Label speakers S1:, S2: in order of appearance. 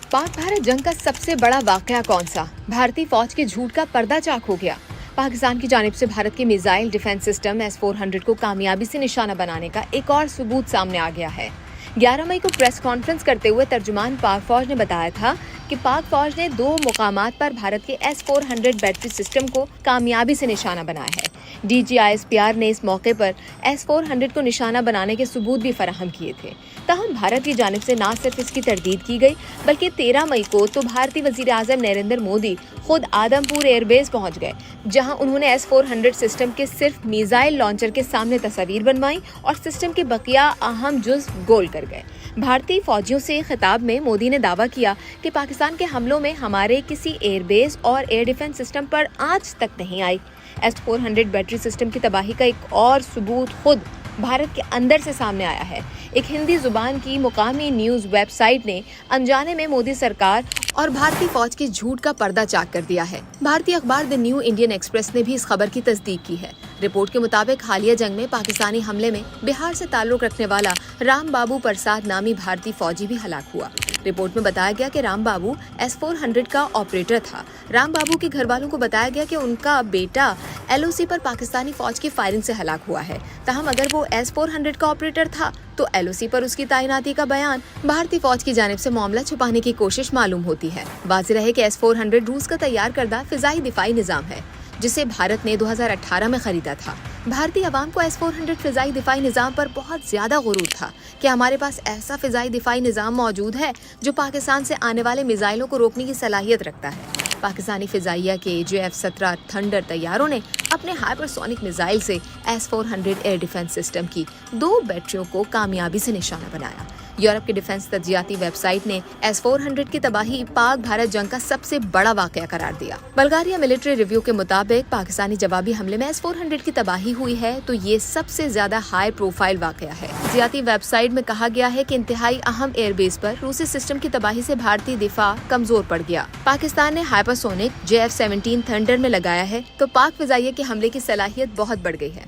S1: पाक भारत जंग का सबसे बड़ा वाकया कौन सा? भारतीय फौज के झूठ का पर्दा चाक हो गया। पाकिस्तान की जानिब से भारत के मिसाइल डिफेंस सिस्टम S-400 को कामयाबी से निशाना बनाने का एक और सबूत सामने आ गया है। 11 मई को प्रेस कॉन्फ्रेंस करते हुए तर्जुमान पाक फौज ने बताया था कि पाक फौज ने 2 मुकामात पर भारत के S-400 बैटरी सिस्टम को कामयाबी से निशाना बनाया है। DGISPR ने इस मौके पर S-400 को निशाना बनाने के सबूत भी फराहम किए थे। ताहम भारत की जानिब से न सिर्फ इसकी तरदीद की गई बल्कि 13 मई को तो भारतीय वजीर आज़म नरेंद्र मोदी खुद आदमपुर एयरबेस पहुंच गए, जहां उन्होंने S-400 सिस्टम के सिर्फ मिसाइल लॉन्चर के सामने तस्वीर बनवाई और सिस्टम के बकिया अहम जुज़्व गोल कर गए। भारतीय फौजियों से खिताब में मोदी ने दावा किया कि पाकिस्तान के हमलों में हमारे किसी एयरबेस और एयर डिफेंस सिस्टम पर आंच तक नहीं आई। S-400 बैटरी सिस्टम की तबाही का एक और सबूत खुद भारत के अंदर से सामने आया है। एक हिंदी जुबान की मुकामी न्यूज़ वेबसाइट ने अनजाने में मोदी सरकार और भारतीय फौज के झूठ का पर्दा चाक कर दिया है। भारतीय अखबार द न्यू इंडियन एक्सप्रेस ने भी इस खबर की तस्दीक की है। रिपोर्ट के मुताबिक हालिया जंग में पाकिस्तानी हमले में बिहार से ताल्लुक रखने वाला राम बाबू प्रसाद नामी भारतीय फौजी भी हलाक हुआ। रिपोर्ट में बताया गया कि राम बाबू S-400 का ऑपरेटर था। राम बाबू के घर वालों को बताया गया कि उनका बेटा LOC पर पाकिस्तानी फौज की फायरिंग से हलाक हुआ है। ताहम अगर वो S-400 का ऑपरेटर था तो LOC पर उसकी तैनाती का बयान भारतीय फौज की जानिब से मामला छुपाने की कोशिश मालूम होती है। वाज़ेह है कि S-400 रूस का तैयार करदा फिजाई दिफाई निज़ाम है जिसे भारत ने 2018 में खरीदा था। भारतीय अवाम को S-400 फिजाई दिफाई निज़ाम पर बहुत ज़्यादा गुरूर था कि हमारे पास ऐसा फिजाई दिफाई निज़ाम मौजूद है जो पाकिस्तान से आने वाले मिसाइलों को रोकने की सलाहियत रखता है। पाकिस्तानी फिजाइया के JF-17 थंडर तैयारों ने अपने हाइपरसोनिक मिसाइल से S-400 एयर डिफेंस सिस्टम की 2 बैटरियों को कामयाबी से निशाना बनाया। यूरोप की डिफेंस तज्जियाती वेबसाइट ने S-400 की तबाही पाक भारत जंग का सबसे बड़ा वाकया करार दिया। बल्गारिया मिलिट्री रिव्यू के मुताबिक पाकिस्तानी जवाबी हमले में S-400 की तबाही हुई है तो ये सबसे ज्यादा हाई प्रोफाइल वाकया है। तज्जियाती वेबसाइट में कहा गया है कि इंतहाई अहम एयरबेस पर रूसी सिस्टम की तबाही से भारतीय दिफा कमजोर पड़ गया। पाकिस्तान ने हाइपरसोनिक JF-17 थंडर में लगाया है तो पाक फिजाइया के हमले की सलाहियत बहुत बढ़ गई है।